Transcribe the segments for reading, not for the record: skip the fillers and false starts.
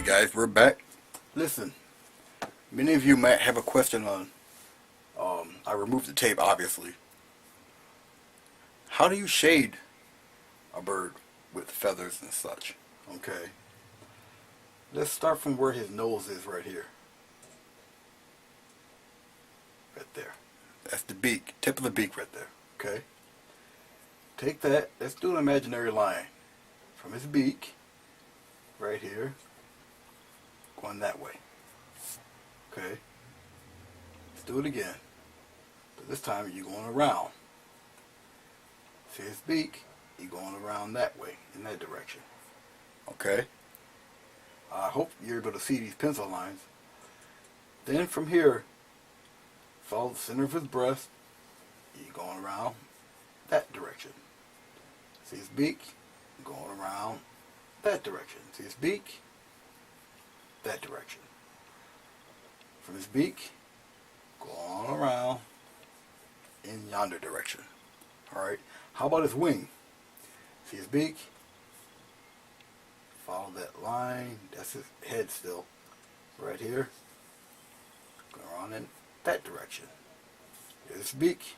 guys, we're back. Listen, many of you might have a question on, I removed the tape obviously. How do you shade a bird with feathers and such? Okay. Let's start from where his nose is right here. Right there. That's the beak, tip of the beak right there. Okay. Take that, let's do an imaginary line from his beak, right here, going that way. Okay. Let's do it again. But this time you're going around. See his beak, you're going around that way, in that direction. Okay. I hope you're able to see these pencil lines. Then from here, follow the center of his breast. You're going around that direction. See his beak, going around that direction. See his beak, that direction. From his beak, going around in yonder direction. Alright, how about his wing? See his beak, follow that line, that's his head still, right here, go around in that direction. Here's his beak,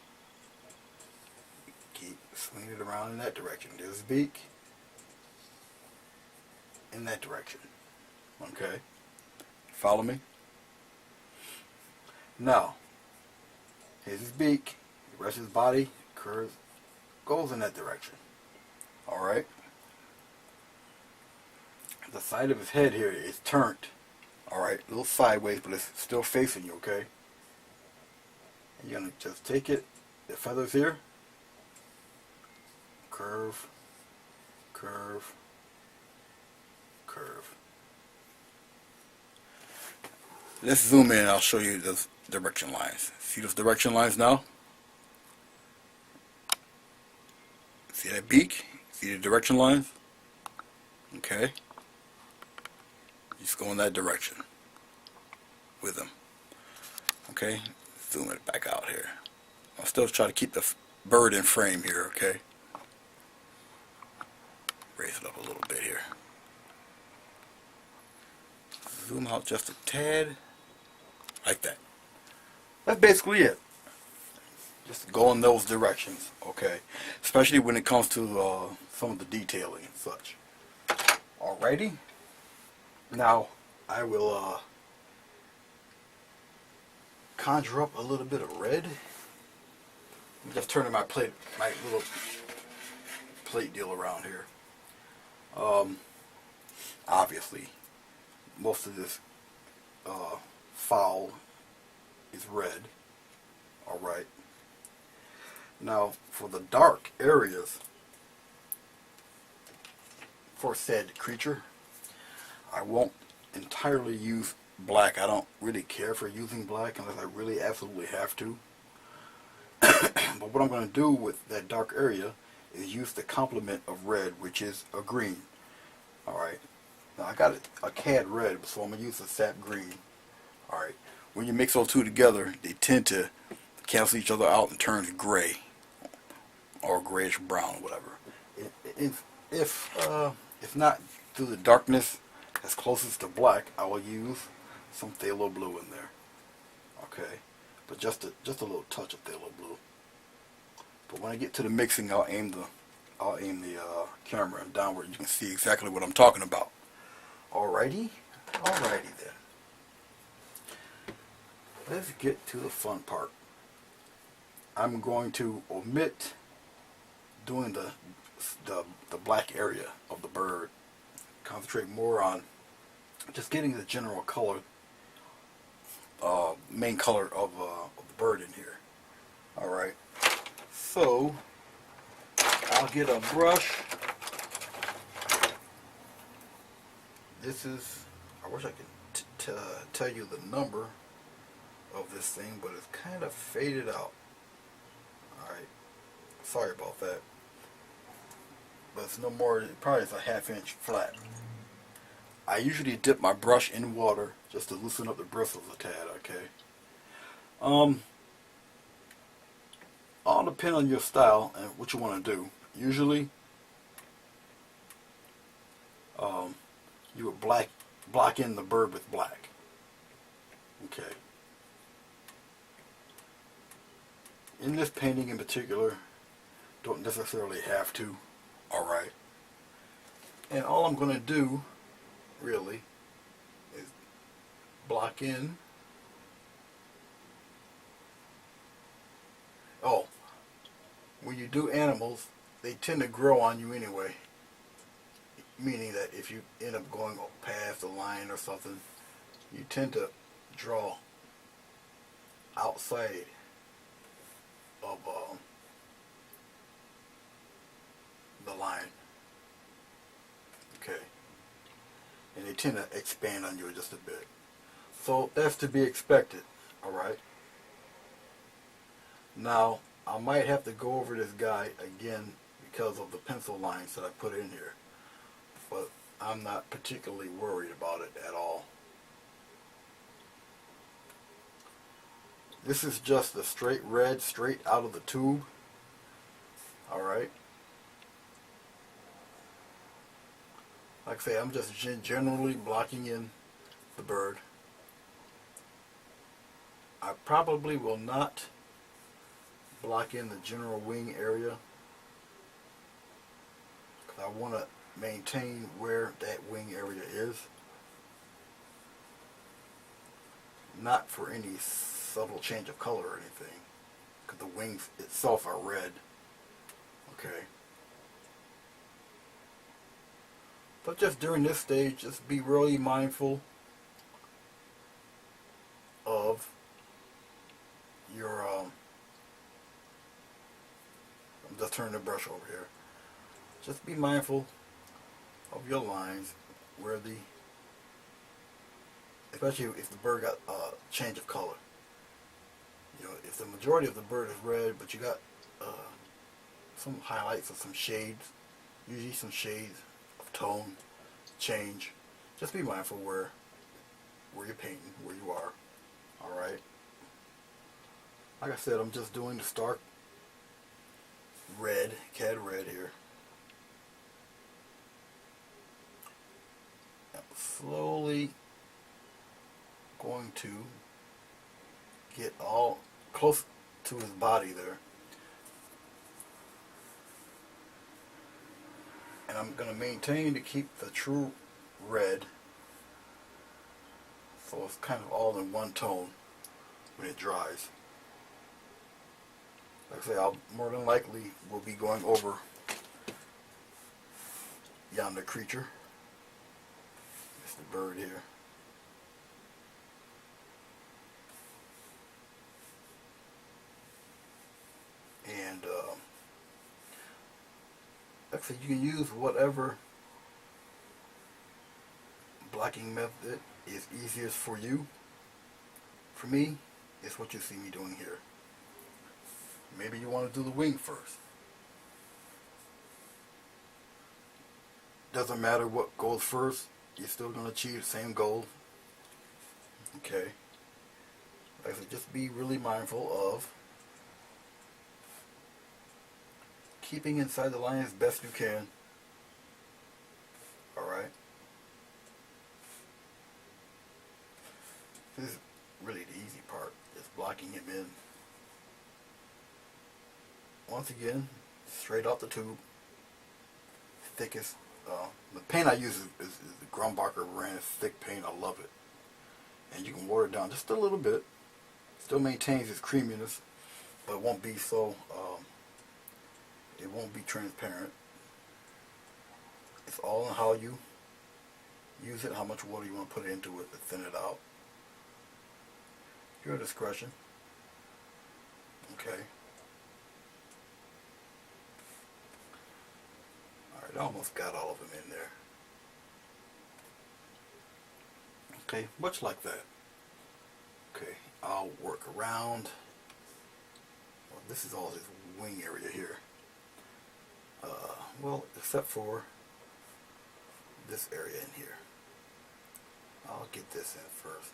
keep swinging it around in that direction. There's his beak, in that direction. Okay, follow me? Now, here's his beak, the rest of his body curves, goes in that direction. Alright? The side of his head here is turned. Alright, a little sideways, but it's still facing you, okay? And you're going to just take it, the feathers here, curve, curve, curve. Let's zoom in and I'll show you those direction lines. See those direction lines now? See that beak? See the direction lines? Okay. Just go in that direction with them. Okay? Zoom it back out here. I'll still try to keep the bird in frame here, okay? Raise it up a little bit here. Zoom out just a tad. Like that. That's basically it. Just go in those directions, okay? Especially when it comes to some of the detailing and such. Alrighty. Now, I will conjure up a little bit of red. I'm just turning my little plate deal around here. Obviously, most of this fowl is red. Alright. Now, for the dark areas for said creature, I won't entirely use black. I don't really care for using black unless I really absolutely have to. But what I'm going to do with that dark area is use the complement of red, which is a green. Alright. Now I got a cad red, so I'm going to use a sap green. Alright. When you mix those two together, they tend to cancel each other out and turn gray. Or grayish brown, whatever. If not through the darkness as closest to black, I will use some phthalo blue in there. Okay, but just a little touch of phthalo blue. But when I get to the mixing, I'll aim the camera downward. You can see exactly what I'm talking about. Alrighty then. Let's get to the fun part. I'm going to omit doing the black area of the bird. Concentrate more on just getting the general color, main color of the bird in here. Alright, so I'll get a brush. This is, I wish I could tell you the number of this thing, but it's kind of faded out. Alright, sorry about that. But it's no more, probably it's a ½ inch flat. I usually dip my brush in water just to loosen up the bristles a tad, okay? All depend on your style and what you want to do. Usually, you would block in the bird with black. Okay. In this painting in particular, don't necessarily have to. Alright. And all I'm going to do, really, is block in. Oh, when you do animals, they tend to grow on you anyway. Meaning that if you end up going past a line or something, you tend to draw outside of the line. Okay. And they tend to expand on you just a bit. So that's to be expected. Alright. Now, I might have to go over this guy again because of the pencil lines that I put in here. But I'm not particularly worried about it at all. This is just a straight red, straight out of the tube. Alright. Like I say, I'm just generally blocking in the bird. I probably will not block in the general wing area because I want to maintain where that wing area is. Not for any subtle change of color or anything, because the wings itself are red. Okay. But just during this stage, just be really mindful of your, I'm just turning the brush over here. Just be mindful of your lines where the, especially if the bird got a change of color. You know, if the majority of the bird is red, but you got some highlights or some shades, usually some shades of tone change, just be mindful where you're painting, where you are. Alright. Like I said, I'm just doing the stark red, cad red here. I'm slowly going to get all close to his body there. And I'm going to maintain to keep the true red, so it's kind of all in one tone when it dries. Like I say, I'll more than likely will be going over yonder creature. It's the bird here. And actually, you can use whatever blocking method is easiest for you. For me, it's what you see me doing here. Maybe you want to do the wing first. Doesn't matter what goes first, you're still going to achieve the same goal. Okay. Like I said, just be really mindful of keeping inside the line as best you can. Alright. This is really the easy part, just blocking him in. Once again, straight off the tube, thickest. The paint I use is the Grumbacher brand, thick paint. I love it. And you can water it down just a little bit. Still maintains its creaminess, but it won't be so, it won't be transparent. It's all in how you use it, how much water you want to put into it to thin it out. Your discretion. Okay. Alright, I almost got all of them in there. Okay, much like that. Okay, I'll work around. Well, this is all this wing area here. Well, except for this area in here. I'll get this in first.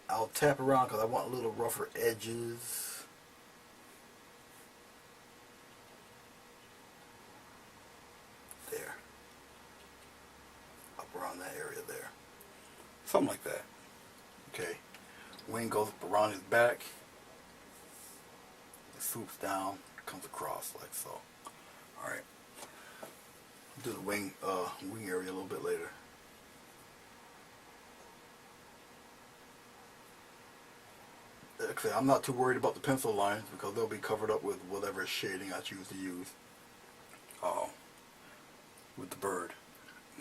I'll tap around because I want a little rougher edges. There. something like that. Okay, wing goes up around his back, it swoops down, comes across like so. All right, do the wing area a little bit later. Actually, I'm not too worried about the pencil lines because they'll be covered up with whatever shading I choose to use. With the bird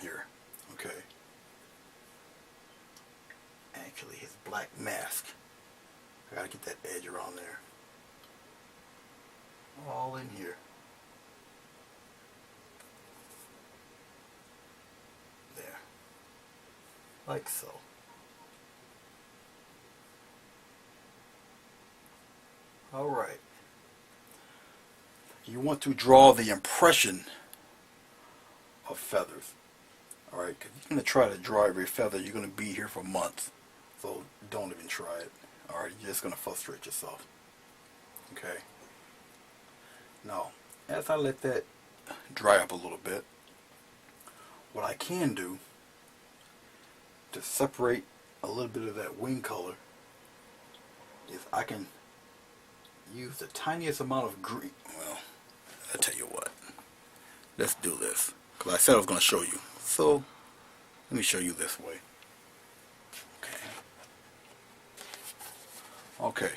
here. Okay. Actually, his black mask. I gotta get that edge around there. All in here. There. Like so. Alright. You want to draw the impression of feathers. Alright, because you're going to try to draw every feather, you're going to be here for months. So don't even try it. Alright, you're just going to frustrate yourself. Okay. Now, as I let that dry up a little bit, what I can do to separate a little bit of that wing color is I can use the tiniest amount of green. Well, I'll tell you what. Let's do this. Because I said I was going to show you. So, let me show you this way. Okay.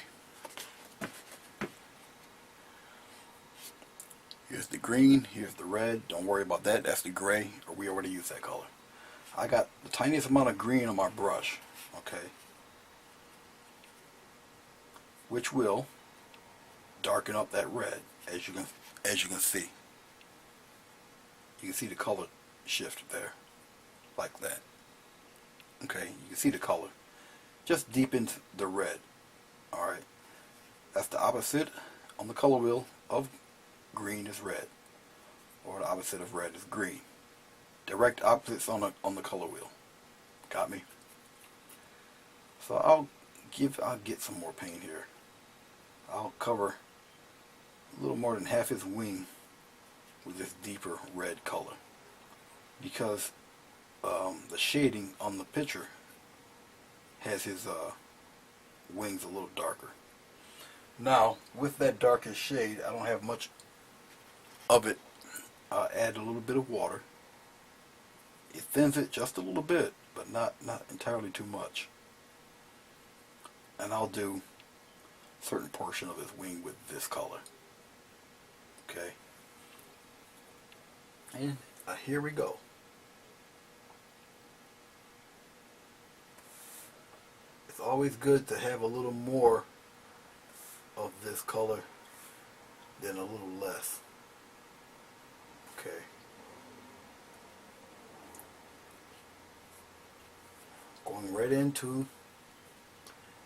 Here's the green. Here's the red. Don't worry about that. That's the gray. Or we already used that color. I got the tiniest amount of green on my brush. Okay. Which will darken up that red, as you can see. You can see the color shift there, like that. Okay, you can see the color. Just deepens the red. All right, that's the opposite on the color wheel of green is red, or the opposite of red is green. Direct opposites on the color wheel. Got me? So I'll get some more paint here. I'll cover a little more than half his wing with this deeper red color, because the shading on the picture has his wings a little darker. Now, with that darkest shade, I don't have much of it. I'll add a little bit of water. It thins it just a little bit, but not entirely too much. And I'll do a certain portion of his wing with this color. Okay. And here we go. It's always good to have a little more of this color than a little less. Okay. Going right into,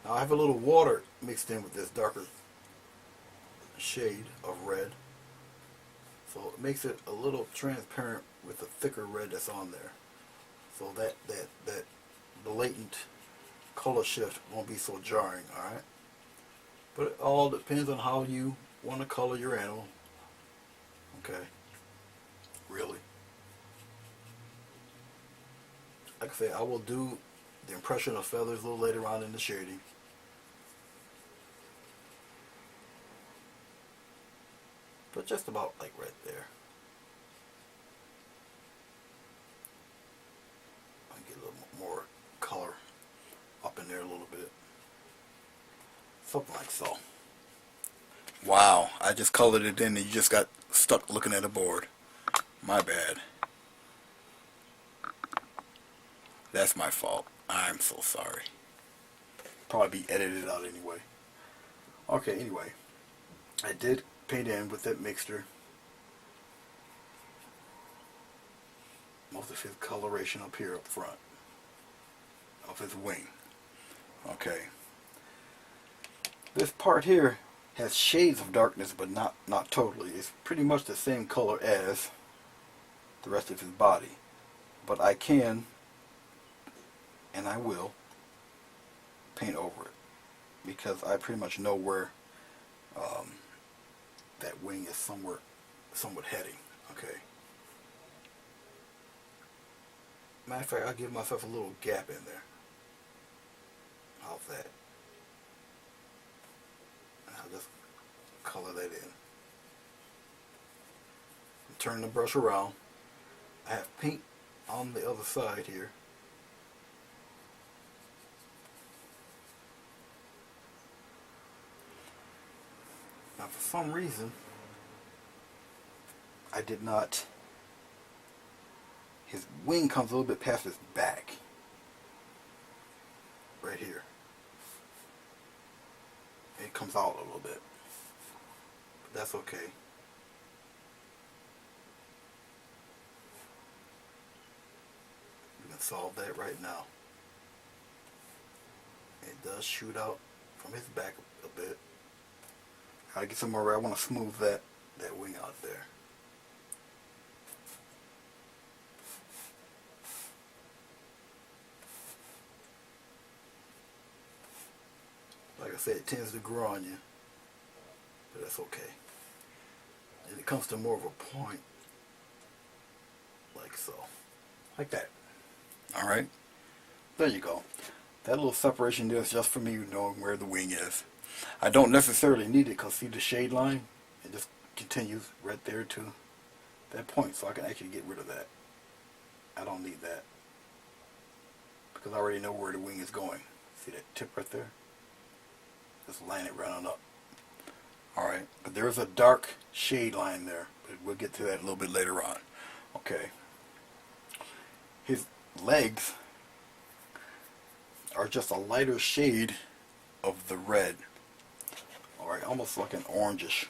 now I have a little water mixed in with this darker shade of red. So it makes it a little transparent with the thicker red that's on there. So that blatant color shift won't be so jarring, alright? But it all depends on how you want to color your animal. Okay. Really. Like I say, I will do the impression of feathers a little later on in the shading. But just about like right there. I'll get a little more color up in there a little bit. Something like so. Wow, I just colored it in and you just got stuck looking at a board. My bad. That's my fault. I'm so sorry. Probably be edited out anyway. Okay, anyway. I did paint in with that mixture most of his coloration up here up front of his wing. Okay. This part here has shades of darkness, but not totally. It's pretty much the same color as the rest of his body. But I can, and I will, paint over it, because I pretty much know where that wing is somewhat heading. Okay. Matter of fact, I'll give myself a little gap in there. that. And I'll just color that in. Turn the brush around. I have paint on the other side here. Now for some reason, I did not, his wing comes a little bit past his back. Right here. It comes out a little bit. But that's okay. We can solve that right now. It does shoot out from his back a bit. I get somewhere where I want to smooth that wing out there. Like I said, it tends to grow on you, but that's okay. And it comes to more of a point, like so, like that. All right, there you go. That little separation there is just for me knowing where the wing is. I don't necessarily need it because see the shade line? It just continues right there to that point, so I can actually get rid of that. I don't need that because I already know where the wing is going. See that tip right there? Just line it right on up. Alright, but there is a dark shade line there, but we'll get to that a little bit later on. Okay. His legs are just a lighter shade of the red. Alright, almost like an orangish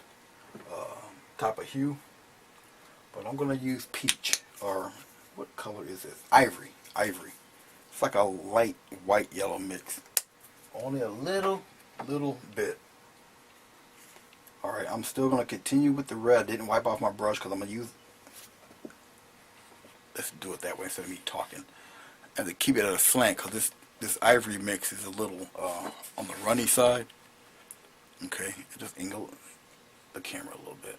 type of hue. But I'm going to use peach, or what color is this? Ivory. Ivory. It's like a light white yellow mix. Only a little bit. Alright, I'm still going to continue with the red. I didn't wipe off my brush because I'm going to use... Let's do it that way instead of me talking. And to keep it at a slant because this ivory mix is a little on the runny side. Okay, just angle the camera a little bit.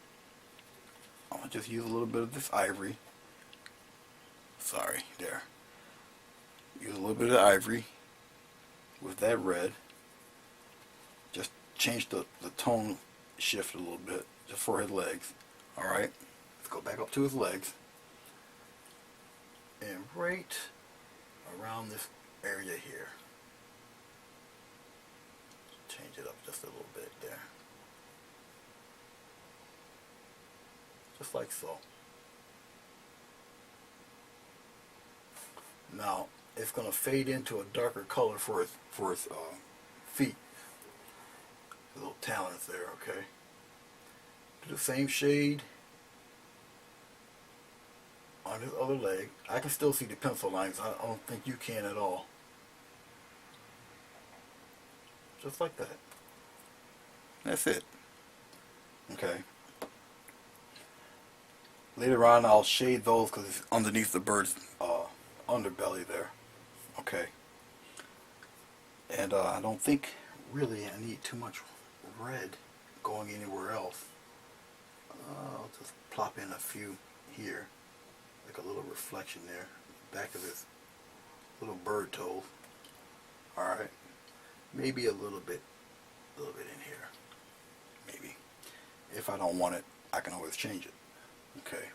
I'll just use a little bit of this ivory. Sorry, there. Use a little bit of ivory with that red. Just change the tone shift a little bit just for his legs. Alright, let's go back up to his legs. And right around this area here. Change it up just a little bit there. Just like so. Now, it's going to fade into a darker color for his feet. The little talons there, okay? Do the same shade on his other leg. I can still see the pencil lines. I don't think you can at all. Just like that. That's it. Okay. Later on I'll shade those because it's underneath the bird's underbelly there. Okay. And I don't think really I need too much red going anywhere else. I'll just plop in a few here. Like a little reflection there. Back of his little bird toes. Alright. Maybe a little bit in here. Maybe. If I don't want it, I can always change it. Okay.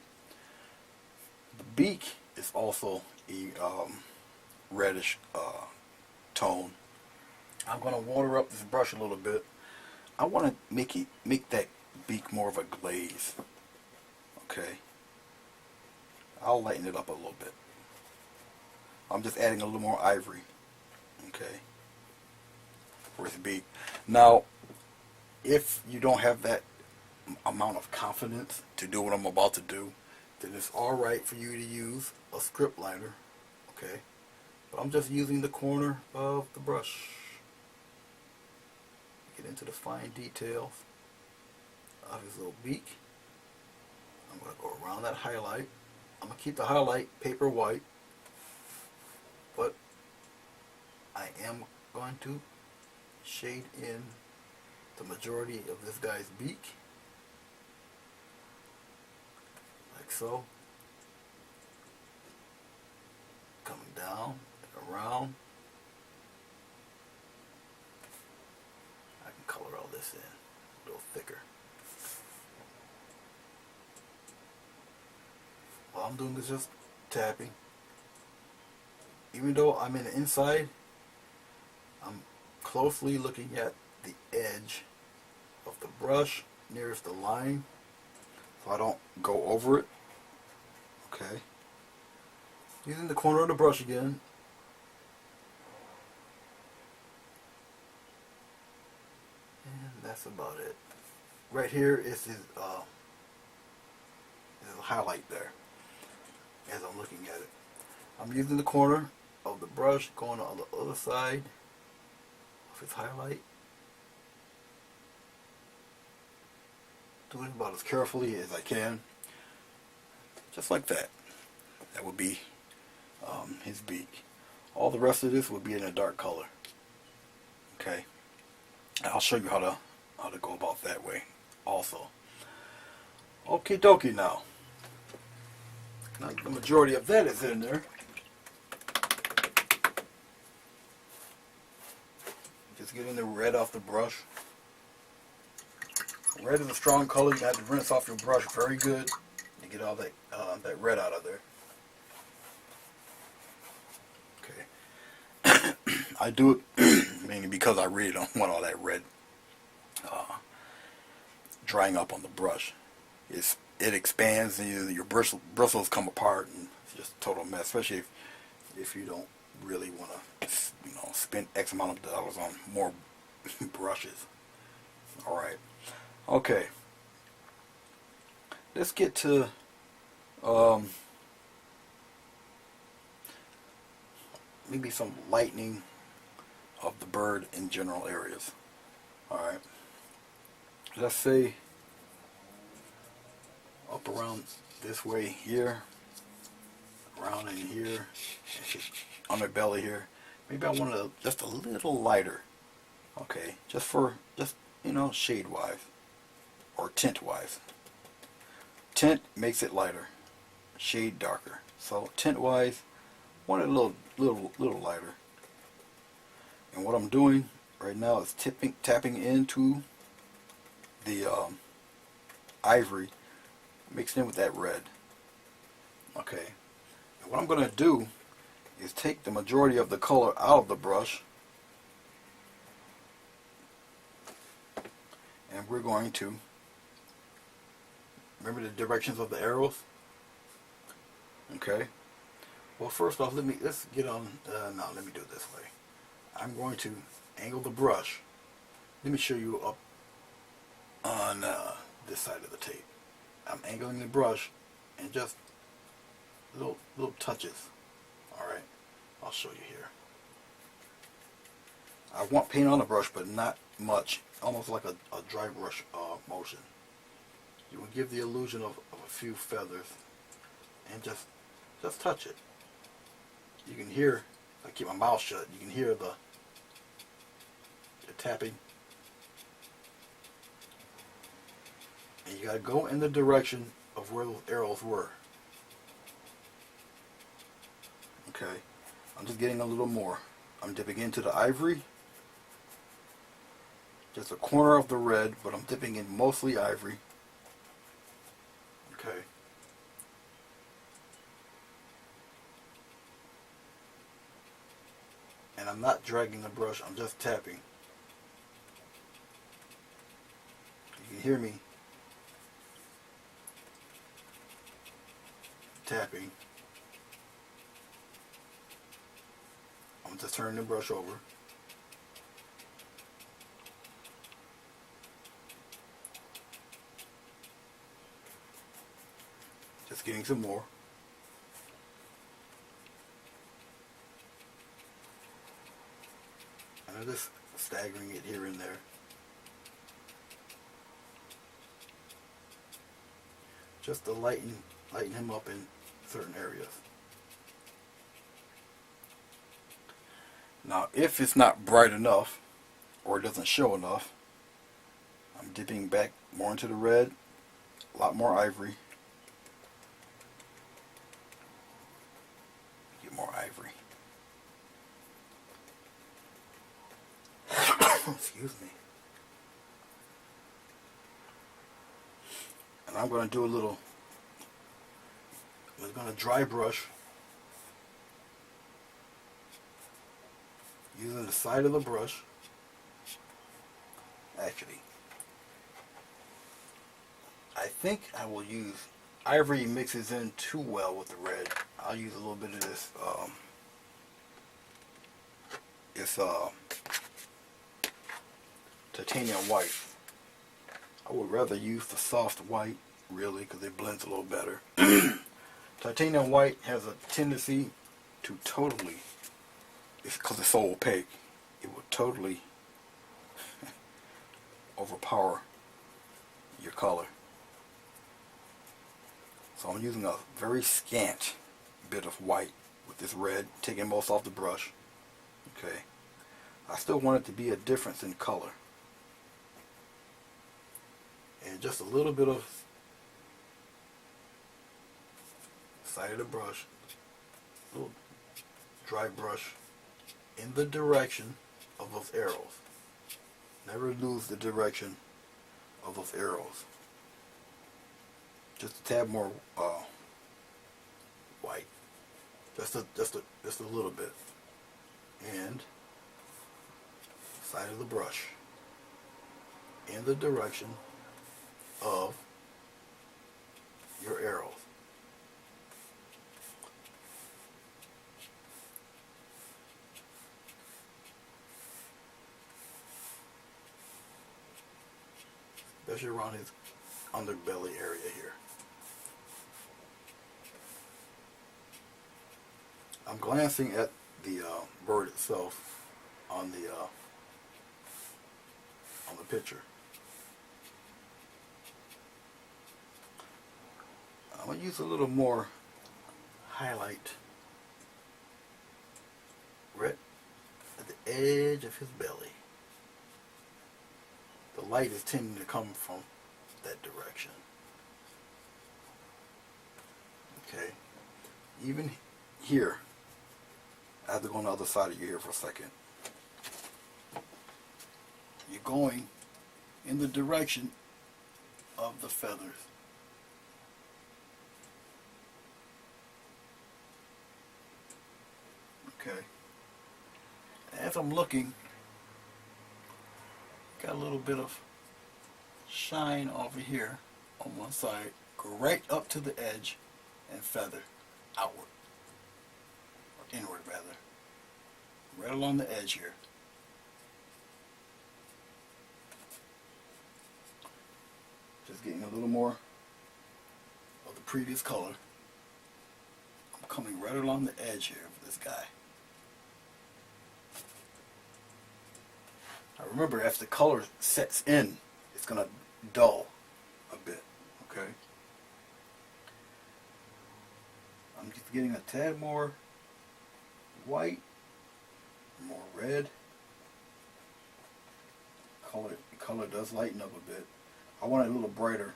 The beak is also a reddish tone. I'm going to water up this brush a little bit. I want to make that beak more of a glaze. Okay. I'll lighten it up a little bit. I'm just adding a little more ivory. Okay. For his beak. Now, if you don't have that amount of confidence to do what I'm about to do, then it's alright for you to use a script liner. Okay. But I'm just using the corner of the brush. Get into the fine details of his little beak. I'm going to go around that highlight. I'm going to keep the highlight paper white, but I am going to shade in the majority of this guy's beak, like so. Coming down, around, this in a little thicker. All I'm doing is just tapping. Even though I'm in the inside, I'm closely looking at the edge of the brush nearest the line so I don't go over it. Okay. Using the corner of the brush again. And that's about it. Right here is his highlight there as I'm looking at it. I'm using the corner of the brush going on the other side of his highlight. Doing about as carefully as I can. Just like that. That would be his beak. All the rest of this would be in a dark color. Okay. I'll show you how to go about that way also. Okie dokie now. Now the majority of that is in there. Just getting the red off the brush. Red is a strong color. You have to rinse off your brush very good to get all that red out of there. Okay. I do it mainly because I really don't want all that red drying up on the brush. It expands and your bristles come apart and it's just a total mess, especially if you don't really want to spend X amount of dollars on more brushes. Alright. Okay. Let's get to maybe some lightening of the bird in general areas. Alright. Let's say up around this way here, around in here, on the belly here. Maybe I want it just a little lighter. Okay, just shade wise or tint wise. Tint makes it lighter, shade darker. So tint wise, want it a little lighter. And what I'm doing right now is tapping into the ivory, mixed in with that red. Okay. And what I'm going to do is take the majority of the color out of the brush, and we're going to remember the directions of the arrows. Okay. Well, first off, let's get on. No, let me do it this way. I'm going to angle the brush. Let me show you up on this side of the tape. I'm angling the brush and just little touches. Alright, I'll show you here. I want paint on the brush, but not much. Almost like a dry brush motion. You will give the illusion of a few feathers and just touch it. You can hear, if I keep my mouth shut, you can hear the tapping. And you gotta go in the direction of where those arrows were. Okay, I'm just getting a little more. I'm dipping into the ivory. Just a corner of the red, but I'm dipping in mostly ivory. Okay. And I'm not dragging the brush, I'm just tapping. You can hear me tapping. I'm just turning the brush over. Just getting some more. And I'm just staggering it here and there. Just to lighten him up in certain areas. Now, if it's not bright enough, or it doesn't show enough, I'm dipping back more into the red, a lot more ivory. Get more ivory. Excuse me. And I'm going to do a little, I'm going to dry brush using the side of the brush. Actually, I think I will use, ivory mixes in too well with the red. I'll use a little bit of this, it's titanium white. I would rather use the soft white, really, because it blends a little better. Titanium white has a tendency to totally, it's because it's so opaque, it will totally overpower your color. So I'm using a very scant bit of white with this red, taking most off the brush. Okay. I still want it to be a difference in color. And just a little bit of side of the brush, a little dry brush in the direction of those arrows. Never lose the direction of those arrows. Just a tad more white, just a little bit, and side of the brush in the direction of your arrows. Especially around his underbelly area here. I'm glancing at the bird itself on the picture. I'm going to use a little more highlight right at the edge of his belly. The light is tending to come from that direction. Okay. Even here, I have to go on the other side of your ear for a second. You're going in the direction of the feathers. Okay. As I'm looking, got a little bit of shine over here on one side. Go right up to the edge and feather outward. Or inward rather. Right along the edge here. Just getting a little more of the previous color. I'm coming right along the edge here of this guy. Now remember, as the color sets in, it's going to dull a bit, okay? I'm just getting a tad more white, more red. Color does lighten up a bit. I want it a little brighter.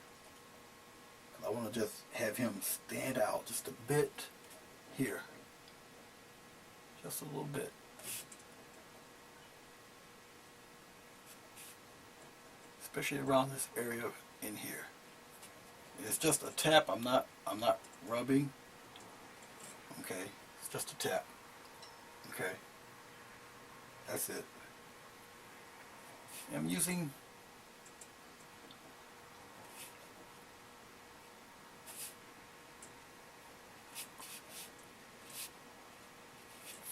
I want to just have him stand out just a bit here. Just a little bit. Especially around this area in here. It's just a tap. I'm not rubbing. Okay, it's just a tap. Okay, that's it. I'm using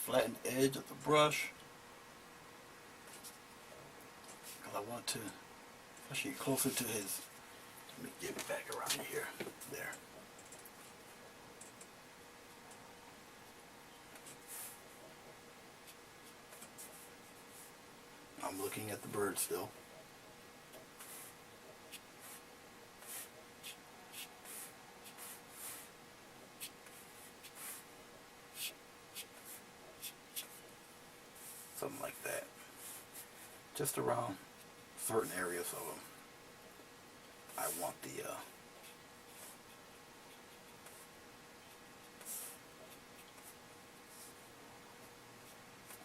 flattened edge of the brush because I want to, especially closer to his. Let me get it back around here. There. I'm looking at the bird still. Something like that. Just around certain areas of them. I want the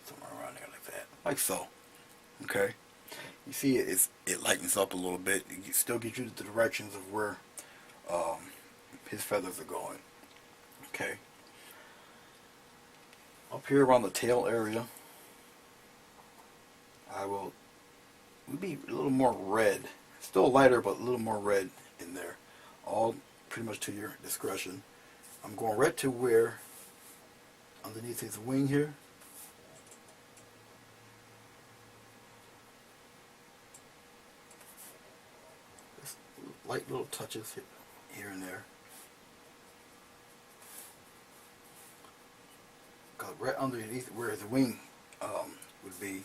somewhere around there like that. Like so. Okay. You see it lightens up a little bit. It still gives you the directions of where his feathers are going. Okay. Up here around the tail area, I will be a little more red. Still lighter, but a little more red in there. All pretty much to your discretion. I'm going right to where, underneath his wing here, just light little touches here and there. Got right underneath where his wing would be.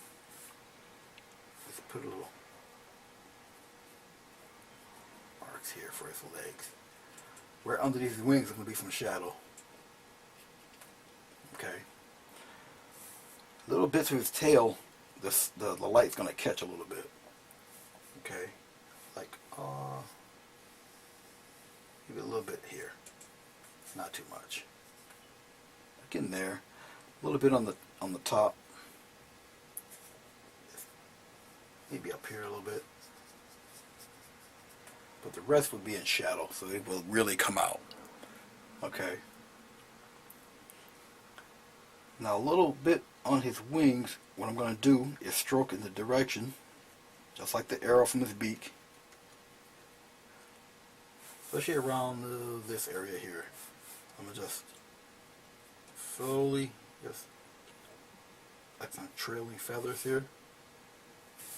Let's put a little marks here for his legs. Right underneath his wings is going to be some shadow. Okay. Little bits of his tail, the light's going to catch a little bit. Okay. Like, maybe a little bit here. Not too much. Getting there. A little bit on the top. Maybe up here a little bit. But the rest would be in shadow, so it will really come out. Okay. Now a little bit on his wings, what I'm going to do is stroke in the direction, just like the arrow from his beak. Especially around this area here. I'm going to just slowly, just like some trailing feathers here.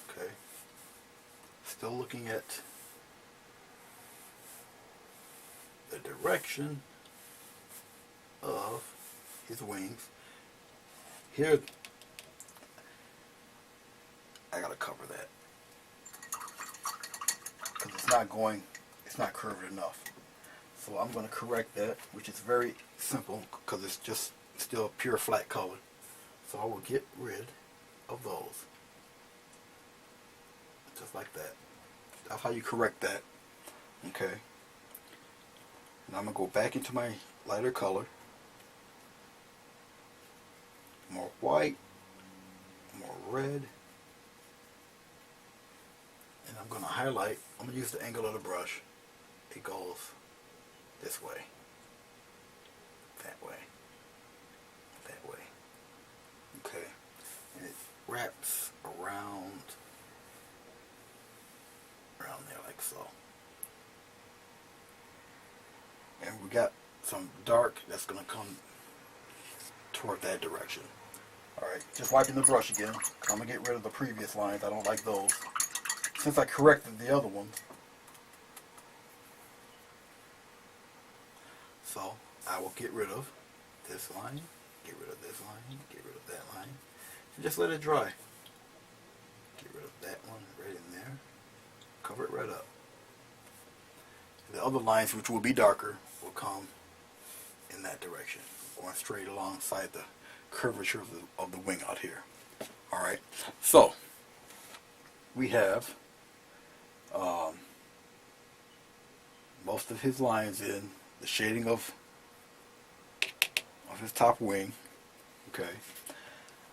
Okay. Still looking at the direction of his wings. Here, I gotta cover that because it's not curved enough. So I'm going to correct that, which is very simple because it's just still a pure flat color. So I will get rid of those. Just like that. That's how you correct that. Okay. And I'm going to go back into my lighter color. More white. More red. And I'm going to highlight. I'm going to use the angle of the brush. It goes this way. That way. That way. Okay. And it wraps around there like so. And we got some dark that's going to come toward that direction. Alright, just wiping the brush again. I'm going to get rid of the previous lines. I don't like those. Since I corrected the other ones. So, I will get rid of this line, get rid of this line, get rid of that line, and just let it dry. Get rid of that one right in there. Cover it right up. The other lines, which will be darker, will come in that direction, going straight alongside the curvature of the wing out here. Alright, so we have most of his lines in, the shading of his top wing. Okay,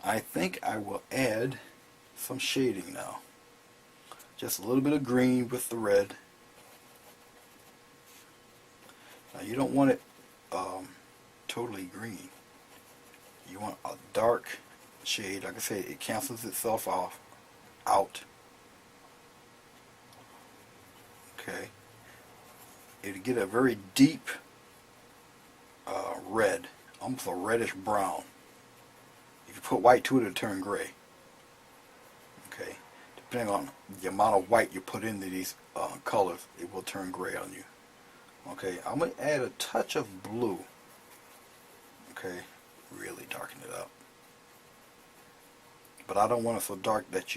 I think I will add some shading now. Just a little bit of green with the red. Now you don't want it totally green. You want a dark shade. Like I say, it cancels itself out. Okay. It'll get a very deep red, almost a reddish brown. If you put white to it, it'll turn gray. Okay. Depending on the amount of white you put into these colors, it will turn gray on you. Okay, I'm going to add a touch of blue. Okay, really darken it up. But I don't want it so dark that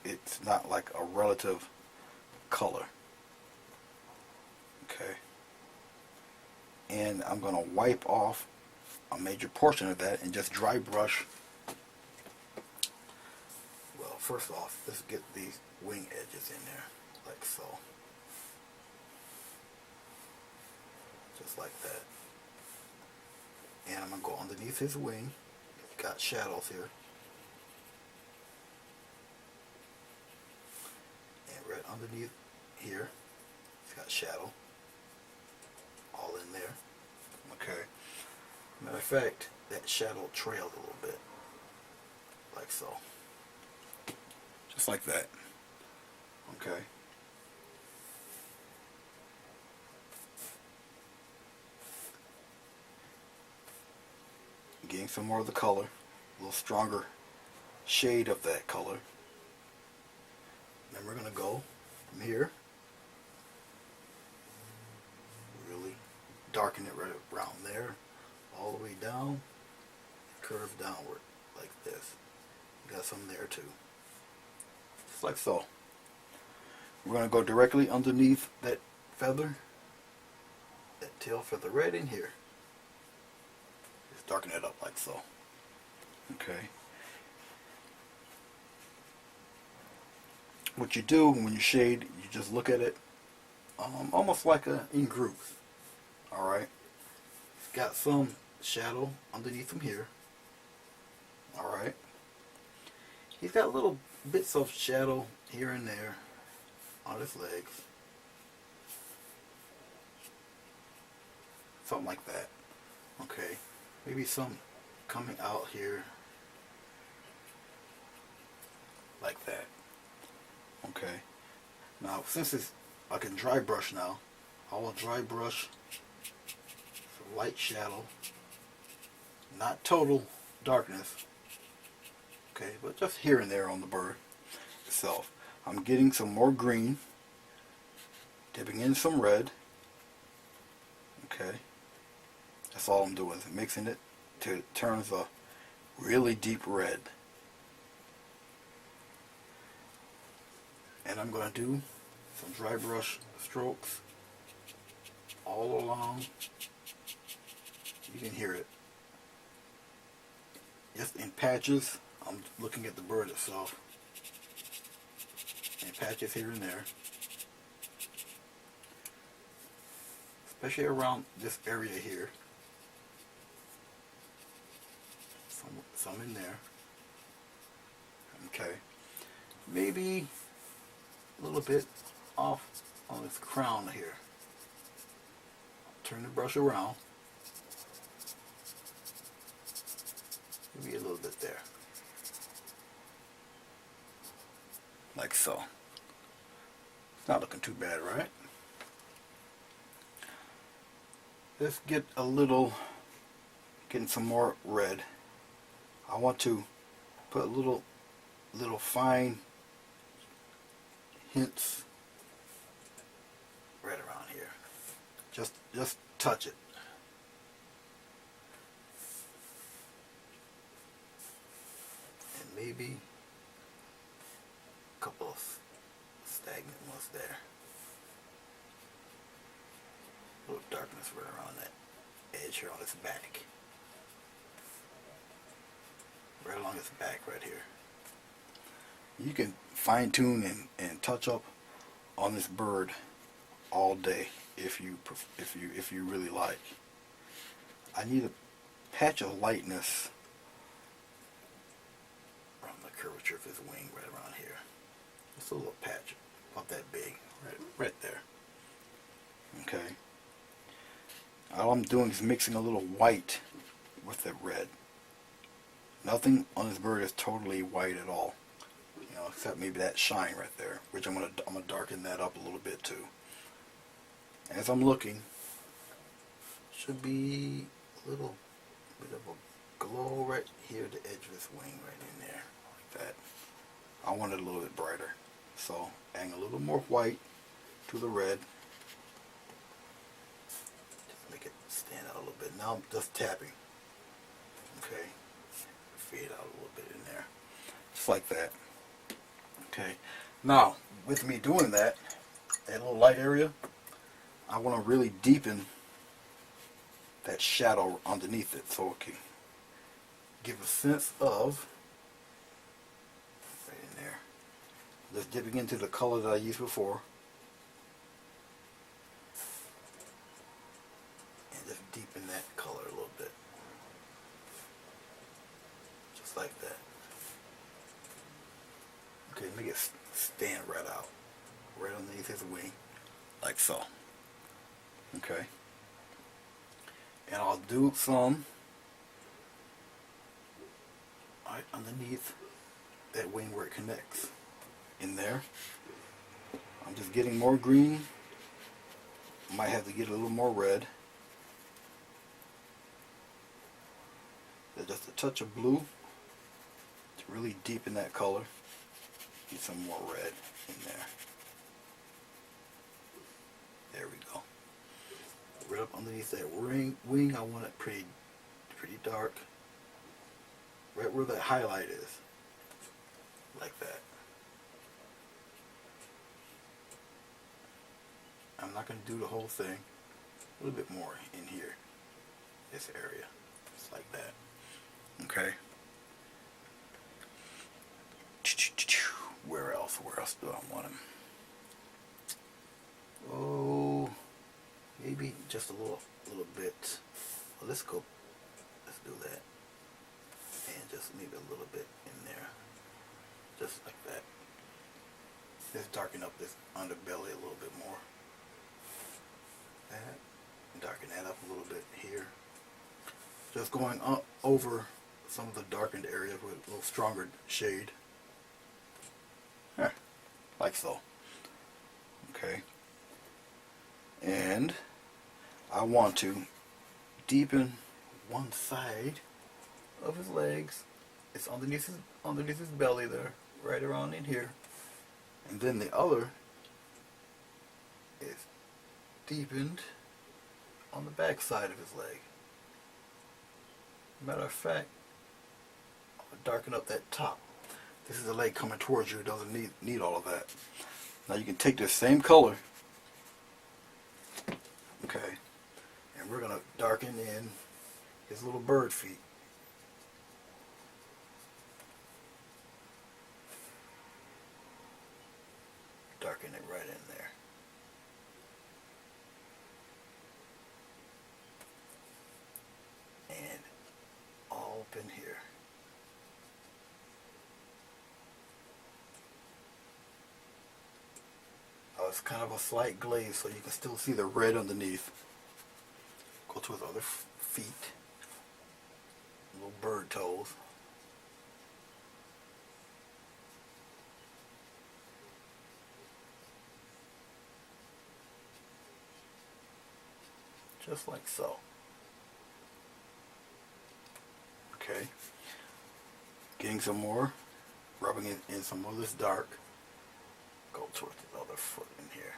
it's not like a relative color. Okay. And I'm going to wipe off a major portion of that and just dry brush. Well, first off, let's get these wing edges in there, like so. Just like that. And I'm going to go underneath his wing. It's got shadows here. And right underneath here, it's got shadow. all in there. Okay. Matter of fact, that shadow trailed a little bit. Like so. Just like that. Okay. Getting some more of the color. A little stronger shade of that color. Then we're going to go from here. Really darken it right around there. All the way down. Curve downward. Like this. Got some there too. Just like so. We're going to go directly underneath that feather. That tail feather right in here. Just darken it up like so. Okay. What you do when you shade, you just look at it almost like in groups. Alright. Got some shadow underneath him here. Alright. He's got little bits of shadow here and there on his legs. Something like that. Okay. Maybe some coming out here. Like that. Okay. Now, since it's, I can dry brush now. I will dry brush some light shadow. Not total darkness. Okay, but just here and there on the bird itself. I'm getting some more green. Dipping in some red. Okay. That's all I'm doing is mixing it till it turns a really deep red. And I'm going to do some dry brush strokes all along. You can hear it. Just in patches. I'm looking at the bird itself. In patches here and there. Especially around this area here. Some in there. Okay. Maybe a little bit off on its crown here. Turn the brush around. Maybe a little bit there. Like so. It's not looking too bad, right? Let's get a little, getting some more red. I want to put little fine hints right around here. Just touch it. And maybe a couple of stagnant ones there. A little darkness right around that edge here on its back. Right along its back right here. You can fine tune and touch up on this bird all day if you really like. I need a patch of lightness around the curvature of his wing right around here. Just a little patch, about that big, right there. Okay. All I'm doing is mixing a little white with the red. Nothing on this bird is totally white at all. You know, except maybe that shine right there, which I'm gonna darken that up a little bit too. As I'm looking, should be a little bit of a glow right here at the edge of this wing, right in there, like that. I want it a little bit brighter, so adding a little more white to the red. Just make it stand out a little bit. Now I'm just tapping. Okay, fade out a little bit in there, just like that. Okay, now with me doing that little light area, I want to really deepen that shadow underneath it so it can give a sense of, right in there, just dipping into the color that I used before, and just deepen that color a little bit, just like that. Okay, make it stand right out, right underneath his wing, like so. Okay. And I'll do some right underneath that wing where it connects in there. I'm just getting more green. Might have to get a little more red. There's just a touch of blue to really deepen that color. Get some more red in there. There we go. Right up underneath that wing, I want it pretty dark. Right where that highlight is. Like that. I'm not going to do the whole thing. A little bit more in here. This area. Just like that. Okay. Where else? Where else do I want him? Oh, maybe just a little bit. Well, let's do that. And just maybe a little bit in there. Just like that. Just darken up this underbelly a little bit more. That. Darken that up a little bit here. Just going up over some of the darkened areas with a little stronger shade. Like so. Okay. And I want to deepen one side of his legs. It's underneath his belly there, right around in here. And then the other is deepened on the back side of his leg. Matter of fact, I'm going to darken up that top. This is a leg coming towards you. It doesn't need all of that. Now you can take this same color, okay, and we're going to darken in his little bird feet. Darken it right in there. And all up in here. It's kind of a slight glaze so you can still see the red underneath. Go to his other feet. Little bird toes. Just like so. Okay. Getting some more. Rubbing it in some of this dark. Go towards the other foot in here.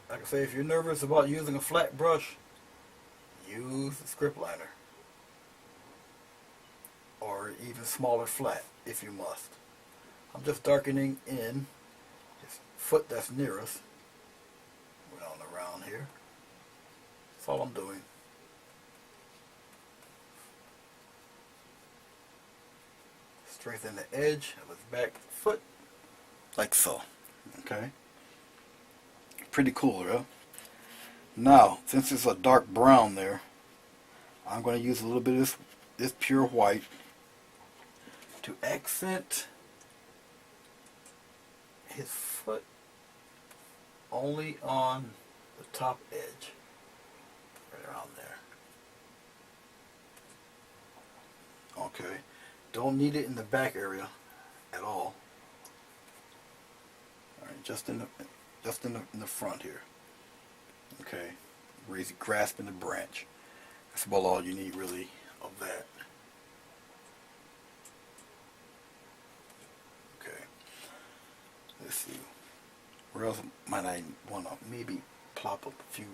Like I say, if you're nervous about using a flat brush, use the script liner. Or even smaller flat, if you must. I'm just darkening in his foot that's nearest. Round around here. That's all I'm doing. Strengthen the edge of his back foot, like so. Okay. Pretty cool, right? Now, since it's a dark brown there, I'm going to use a little bit of this pure white to accent his foot only on the top edge, right around there. Okay. Don't need it in the back area at all. All right, just in the front here. Okay, grasping the branch. That's about all you need really of that. Okay. Let's see. Where else might I want to maybe plop up a few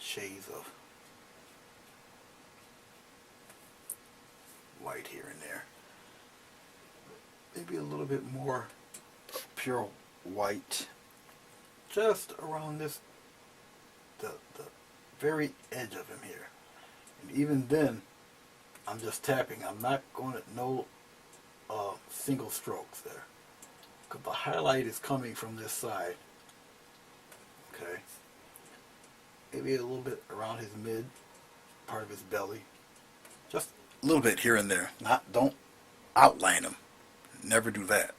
shades of white here and there. Maybe a little bit more pure white just around the very edge of him here. And even then, I'm just tapping. I'm not going to no single strokes there. Because the highlight is coming from this side. Okay. Maybe a little bit around his mid part of his belly. Just a little bit here and there. Don't outline him. Never do that.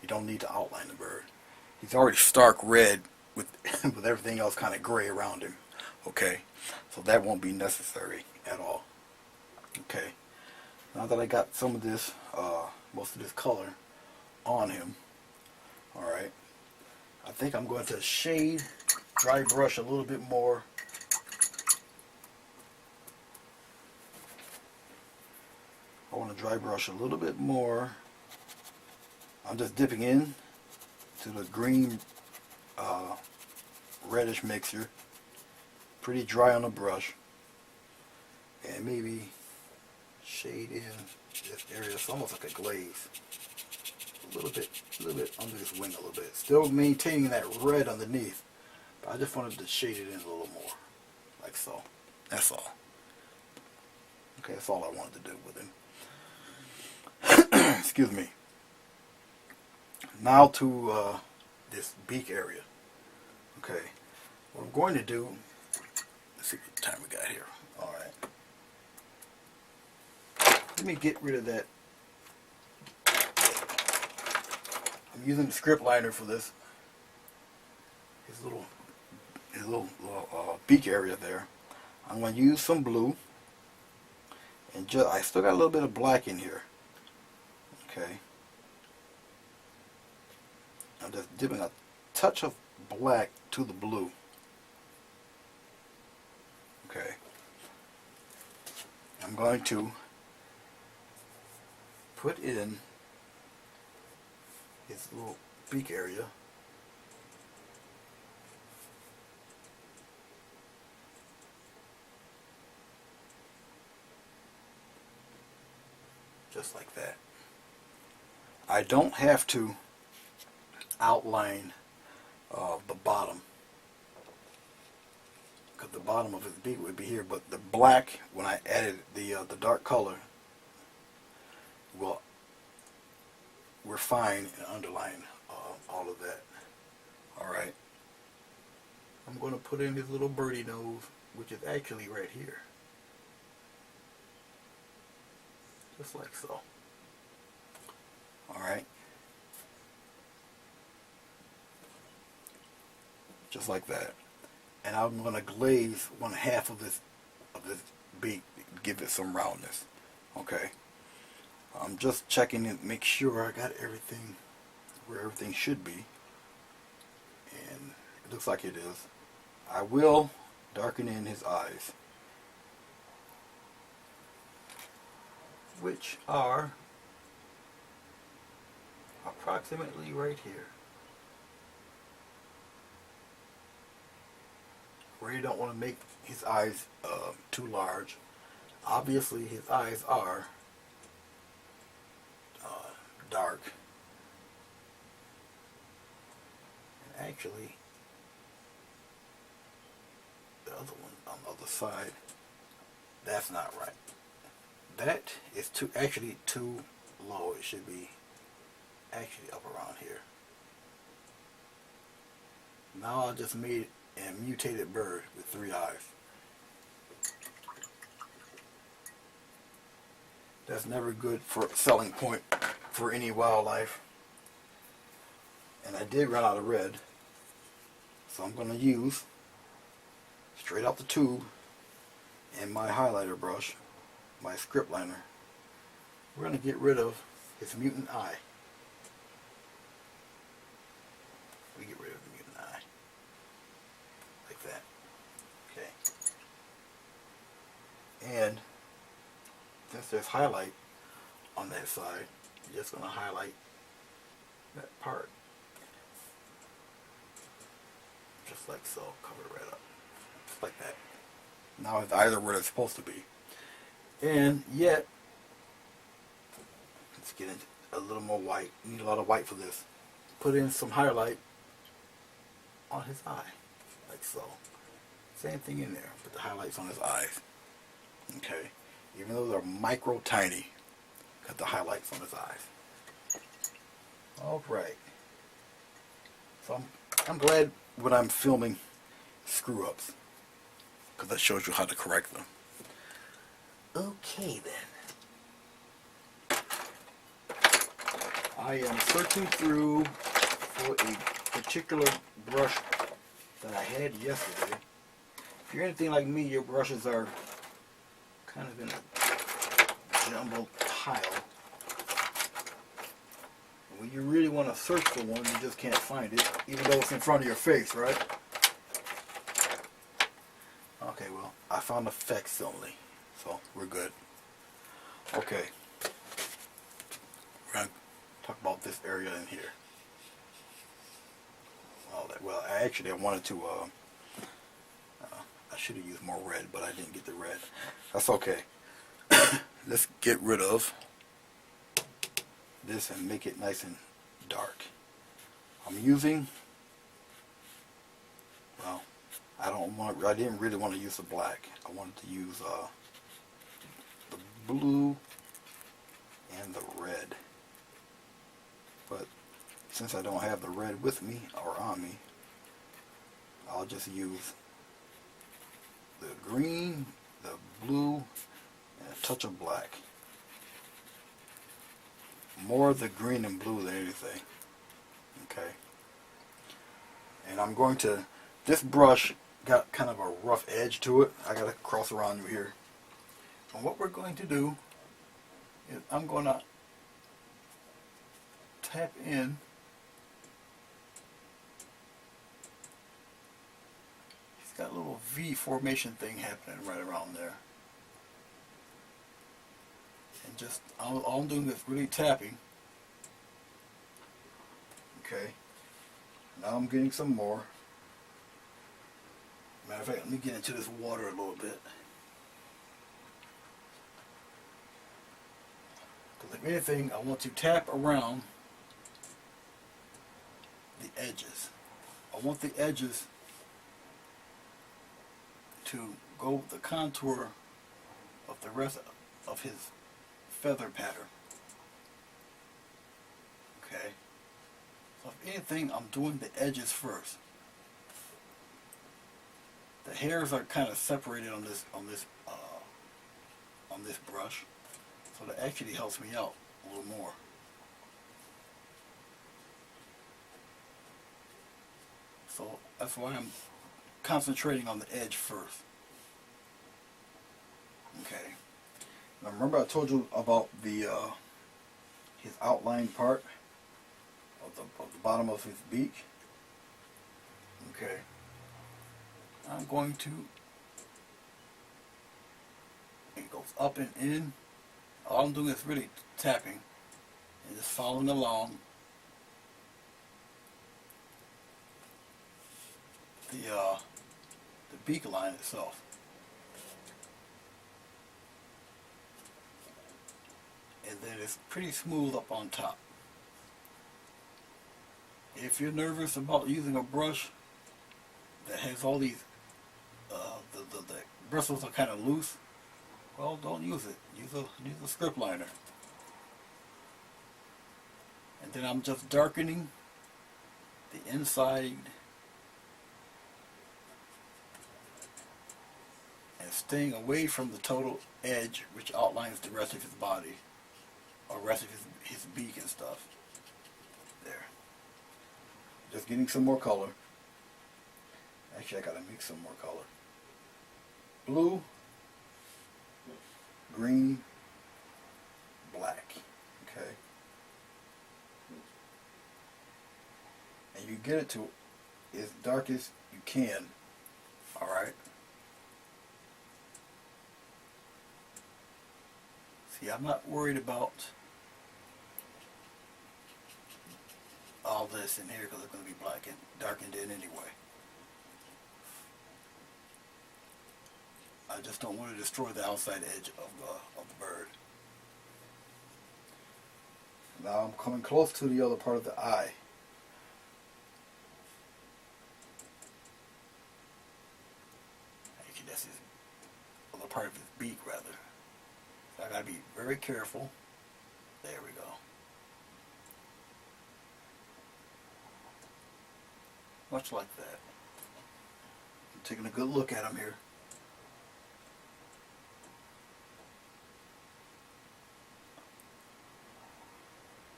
You don't need to outline the bird. He's already stark red with with everything else kind of gray around him. Okay, so that won't be necessary at all. Okay, now that I got some of this, most of this color on him, all right, I think I'm going to shade, dry brush a little bit more. I want to dry brush a little bit more. I'm just dipping in to the green reddish mixture. Pretty dry on the brush. And maybe shade in this area. It's almost like a glaze. A little bit under this wing a little bit. Still maintaining that red underneath. But I just wanted to shade it in a little more. Like so. That's all. Okay, that's all I wanted to do with him. Excuse me. Now to this beak area. Okay. What I'm going to do, let's see what time we got here. Alright. Let me get rid of that. I'm using the script liner for this. His little beak area there. I'm going to use some blue. And I still got a little bit of black in here. Okay. I'm just dipping a touch of black to the blue. Okay. I'm going to put in his little beak area. Just like that. I don't have to outline the bottom, because the bottom of his beak would be here, but the black, when I added the dark color, will refine and underline all of that. Alright. I'm going to put in his little birdie nose, which is actually right here. Just like so. Alright. Just like that. And I'm going to glaze one half of this beak, give it some roundness. Okay. I'm just checking it, make sure I got everything where everything should be. And it looks like it is. I will darken in his eyes, which are approximately right here. Really don't want to make his eyes too large. Obviously his eyes are dark. And actually the other one on the other side, that's not right. That is actually too low. It should be actually up around here. Now I just made a mutated bird with 3 eyes. That's never good for a selling point for any wildlife. And I did run out of red, so I'm going to use straight out the tube and my highlighter brush, my script liner. We're going to get rid of his mutant eye. We get rid of the mutant eye. Like that. Okay. And since there's highlight on that side, you're just going to highlight that part. Just like so. Cover it right up. Just like that. Now it's either where it's supposed to be. And yet, let's get into a little more white. You need a lot of white for this. Put in some highlight on his eye. Like so. Same thing in there. Put the highlights on his eyes. Okay. Even though they're micro tiny, got the highlights on his eyes. Alright. So I'm glad when I'm filming screw ups, because that shows you how to correct them. Okay then. I am searching through for a particular brush that I had yesterday. If you're anything like me, your brushes are kind of in a jumbled pile. And when you really want to search for one, you just can't find it, even though it's in front of your face, right? Okay, well, I found the facsimile, so we're good. Okay, we're going to talk about this area in here. Well, I wanted to, I should have used more red, but I didn't get the red. That's okay. Let's get rid of this and make it nice and dark. I'm using, well, I didn't really want to use the black. I wanted to use the blue and the red. But since I don't have the red with me or on me, I'll just use the green, the blue, and a touch of black. More of the green and blue than anything. Okay. And I'm going to, this brush got kind of a rough edge to it. I got to cross around here. And what we're going to do is I'm going to tap in got a little V formation thing happening right around there. And just, all I'm doing is really tapping. Okay. Now I'm getting some more. Matter of fact, let me get into this water a little bit. Because if anything, I want to tap around the edges. I want the edges to go with the contour of the rest of his feather pattern. Okay. So if anything, I'm doing the edges first. The hairs are kind of separated on this brush, so that actually helps me out a little more. So that's why I'm concentrating on the edge first. Okay. Now remember I told you about the his outline part of the bottom of his beak. Okay. I'm going to. It goes up and in. All I'm doing is really tapping and just following along the beak line itself. And then it's pretty smooth up on top. If you're nervous about using a brush that has all these, the bristles are kind of loose, well, don't use it. Use a script liner. And then I'm just darkening the inside and staying away from the total edge, which outlines the rest of his body, or rest of his beak and stuff. There. Just getting some more color. Actually, I gotta mix some more color. Blue, green, black. Okay. And you get it to as dark as you can. Alright. See, I'm not worried about all this in here because it's going to be black and darkened in anyway. I just don't want to destroy the outside edge of the bird. Now I'm coming close to the other part of the eye. Actually, that's his other part of his beak, rather. So I gotta be very careful. There we go. Much like that. I'm taking a good look at him here.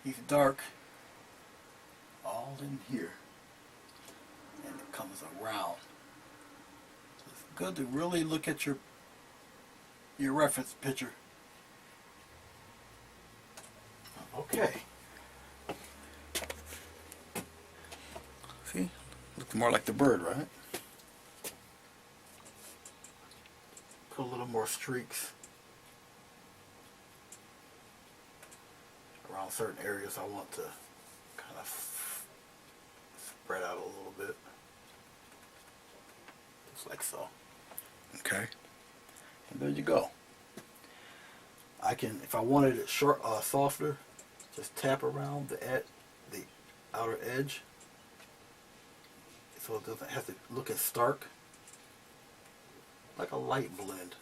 He's dark all in here. And comes around. So it's good to really look at your reference picture. Okay. See? Looks more like the bird, right? Put a little more streaks around certain areas I want to kind of spread out a little bit. Just like so. Okay. And there you go. I can, if I wanted it short, softer, just tap around the outer edge, so it doesn't have to look as stark, like a light blend.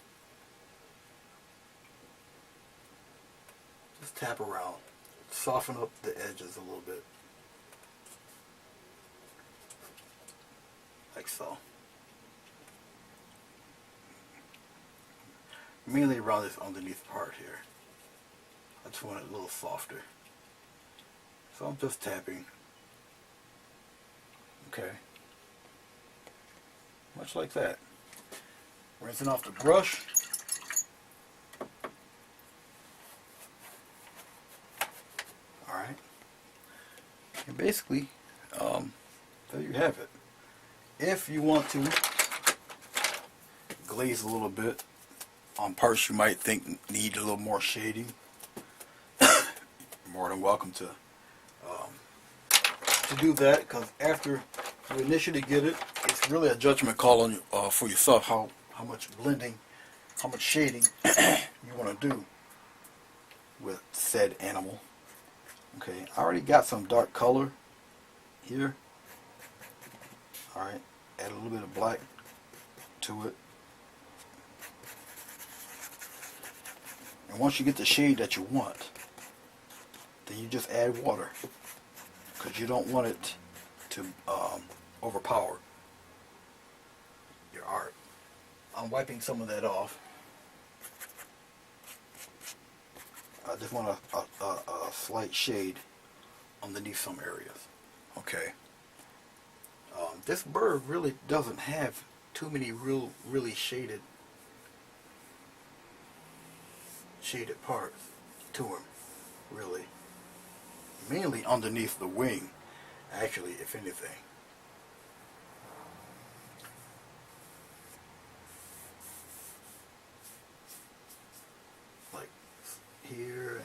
Just tap around, soften up the edges a little bit, like so. Mainly around this underneath part here. I just want it a little softer. So I'm just tapping. Okay. Much like that. Rinsing off the brush. Alright. And basically, there you have it. If you want to glaze a little bit on parts you might think need a little more shading, you're more than welcome to do that, because after you initially get it, it's really a judgment call on you, for yourself how much blending, how much shading you want to do with said animal. Okay, I already got some dark color here. Alright, add a little bit of black to it. And once you get the shade that you want, then you just add water, because you don't want it to overpower your art. I'm wiping some of that off. I just want a slight shade underneath some areas. Okay. This bird really doesn't have too many really shaded parts to him, really. Mainly underneath the wing, actually, if anything. Like here,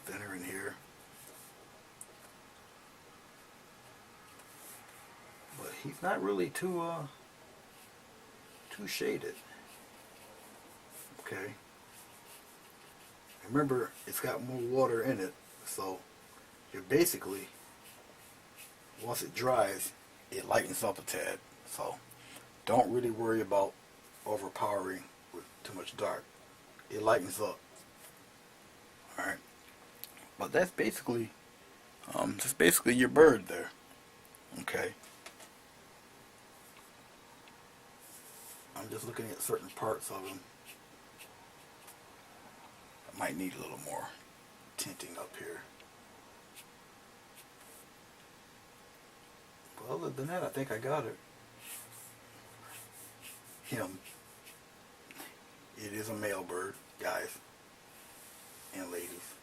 thinner in here. But he's not really too shaded. Okay. Remember, it's got more water in it, so you're basically, once it dries, it lightens up a tad. So don't really worry about overpowering with too much dark. It lightens up. Alright. But that's basically your bird there. Okay. I'm just looking at certain parts of him. I might need a little more tinting up here. But other than that, I think I got it. Him. It is a male bird, guys and ladies.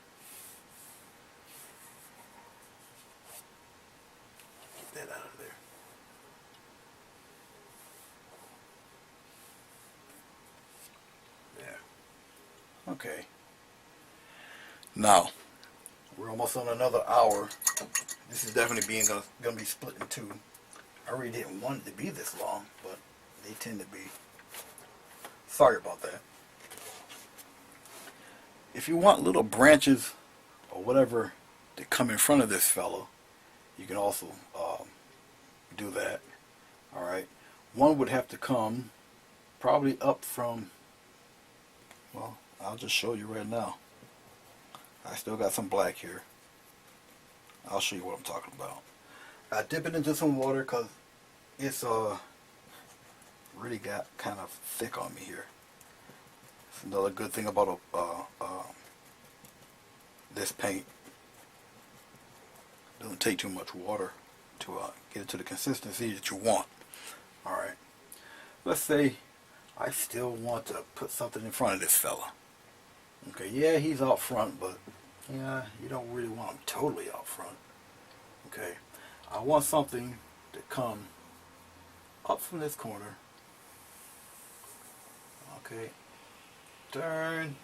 Get that out of there. There. Okay. Now, we're almost on another hour. This is definitely gonna be split in two. I really didn't want it to be this long, but they tend to be. Sorry about that. If you want little branches or whatever to come in front of this fellow, you can also do that. Alright. One would have to come probably up from, well, I'll just show you right now. I still got some black here. I'll show you what I'm talking about. I dip it into some water because it's really got kind of thick on me here. It's another good thing about this paint. It doesn't take too much water to get it to the consistency that you want. Alright. Let's say I still want to put something in front of this fella. Okay, yeah, he's out front, but yeah, you don't really want him totally out front. Okay, I want something to come up from this corner. Okay, turn,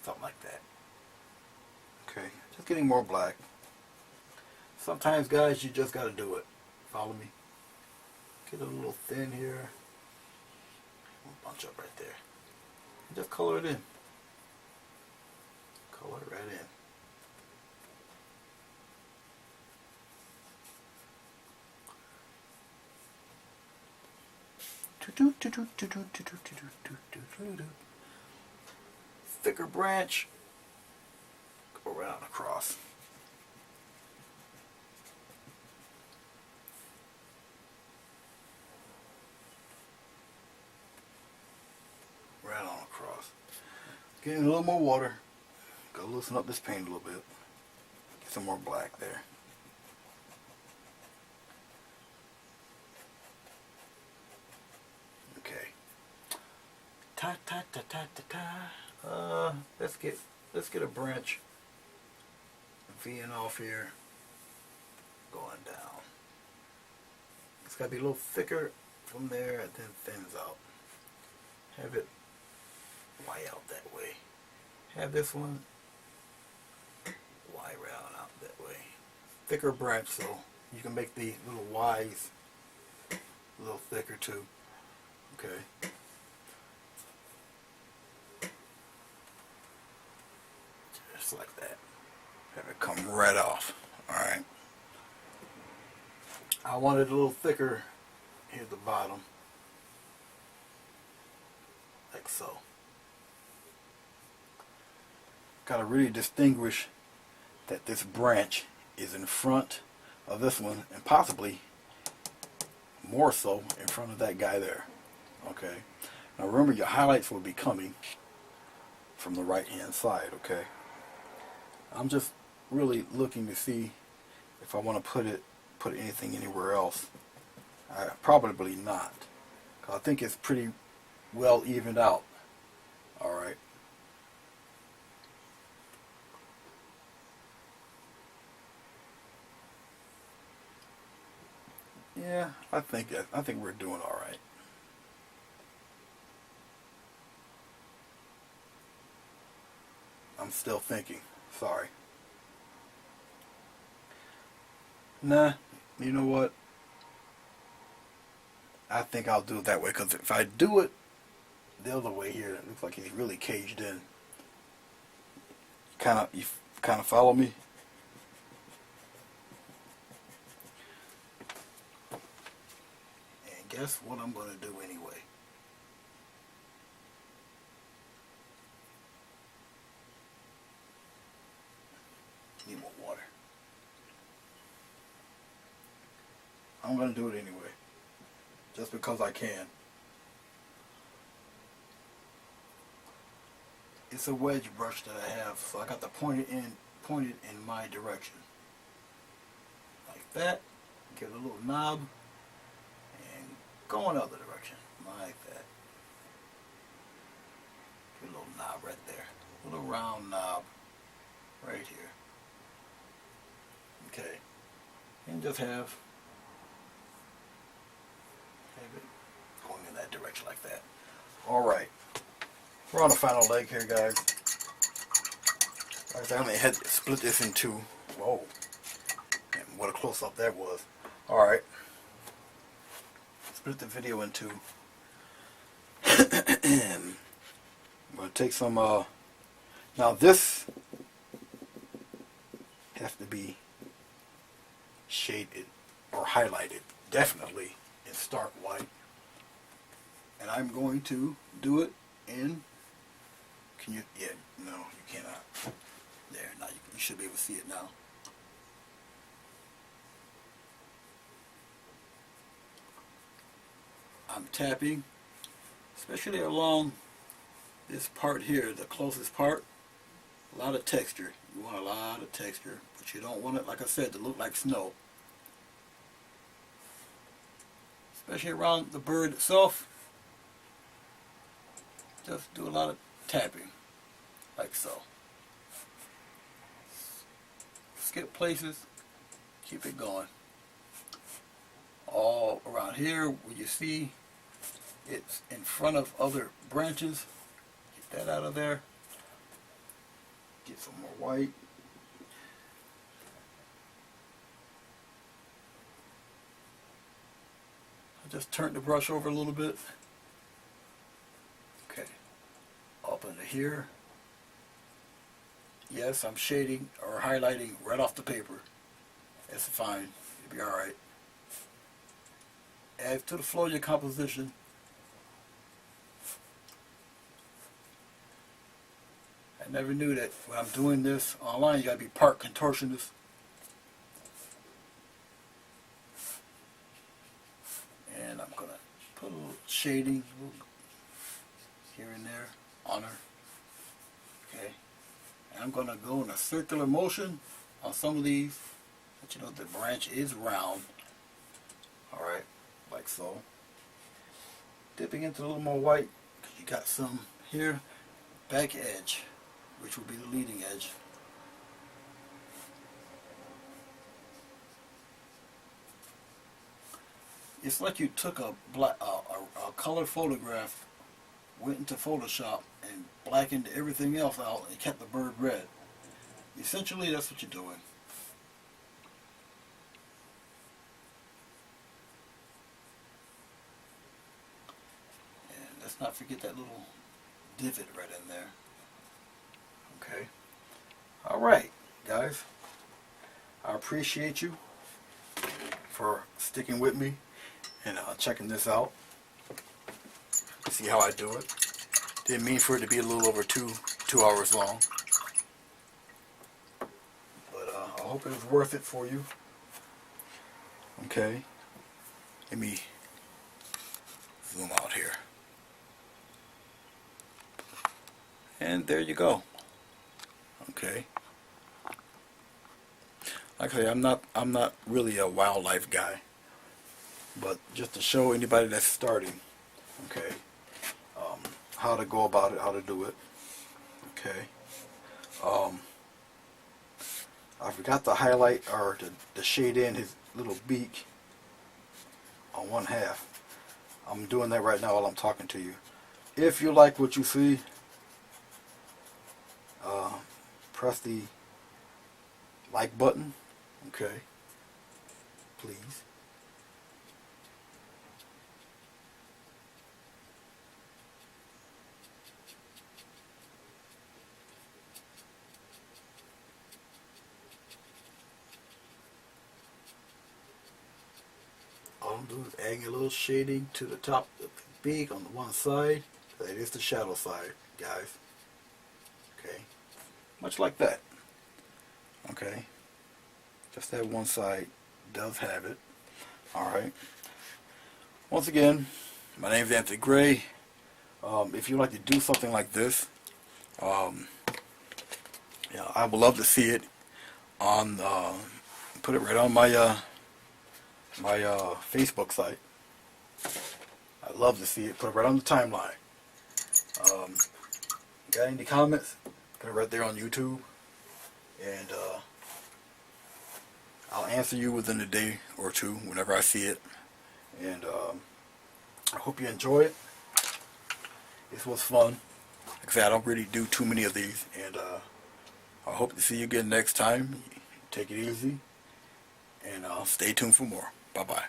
something like that. Okay, just getting more black. Sometimes, guys, you just got to do it. Follow me. Get a little thin here. We'll bunch up right there. Just color it in. Color it right in. Thicker branch. Go right on across. Right on across. Getting a little more water. Gotta loosen up this paint a little bit. Get some more black there. Okay. Ta ta ta ta ta ta. Let's get a branch V'ing off here, going down. It's got to be a little thicker from there and then thins out. Have it Y out that way. Have this one Y round out that way. Thicker branch so you can make the little Y's a little thicker too. Okay. Just like that. Have it come right off. Alright. I want it a little thicker here at the bottom. Like so. Gotta really distinguish that this branch is in front of this one and possibly more so in front of that guy there. Okay. Now remember, your highlights will be coming from the right hand side. Okay. I'm just really looking to see if I want to put anything anywhere else. Probably not. 'Cause I think it's pretty well evened out. Alright. Yeah, I think we're doing alright. I'm still thinking. Sorry. Nah, you know what? I think I'll do it that way, because if I do it the other way here, it looks like he's really caged in. You kind of follow me? And guess what I'm going to do anyway? Need more water. I'm going to do it anyway. Just because I can. It's a wedge brush that I have, so I got to point it in my direction. Like that. Give it a little knob. And go in the other direction. Like that. Give it a little knob right there. A little round knob. Right here. Okay. And just have it going in that direction like that. Alright. We're on the final leg here, guys. Like I said, I had to split this in two. Whoa. And what a close up that was. Alright. Split the video in two. I'm going to take some, now this has to be shaded or highlighted, definitely in stark white. And I'm going to do it in, can you, yeah, no, you cannot. There, now you should be able to see it now. I'm tapping, especially along this part here, the closest part. A lot of texture. You want a lot of texture, but you don't want it, like I said, to look like snow. especially around the bird itself. Just do a lot of tapping, like so. Skip places, keep it going. All around here where you see it's in front of other branches, get that out of there. Get some more white. I just turned the brush over a little bit. Okay, up into here. Yes, I'm shading or highlighting right off the paper. That's fine. It'll be alright. Add to the flow of your composition. I never knew that when I'm doing this online, you gotta be part contortionist. And I'm gonna put a little shading here and there on her. Okay. And I'm gonna go in a circular motion on some of these. But you know the branch is round. Alright, like so. Dipping into a little more white, because you got some here. Back edge, which will be the leading edge. It's like you took a color photograph, went into Photoshop, and blackened everything else out and kept the bird red. Essentially, that's what you're doing. And let's not forget that little divot right in there. Okay. Alright, guys. I appreciate you for sticking with me and checking this out. See how I do it. Didn't mean for it to be a little over two hours long. But I hope it was worth it for you. Okay. Let me zoom out here. And there you go. Okay. Like I say, I'm not really a wildlife guy, but just to show anybody that's starting, okay, how to go about it, how to do it. Okay. I forgot to highlight or to shade in his little beak on one half. I'm doing that right now while I'm talking to you. If you like what you see, press the like button, okay, please. All I'm doing is adding a little shading to the top of the beak on the one side. That is the shadow side, guys. Okay. Much like that. Okay. Just that one side does have it. Alright. Once again, my name is Anthony Gray. If you like to do something like this, I would love to see it on, put it right on my Facebook site. I'd love to see it. Put it right on the timeline. Got any comments? Put it right there on YouTube. And I'll answer you within a day or two whenever I see it. And I hope you enjoy it. This was fun. Like I said, I don't really do too many of these. And I hope to see you again next time. Take it easy. And stay tuned for more. Bye-bye.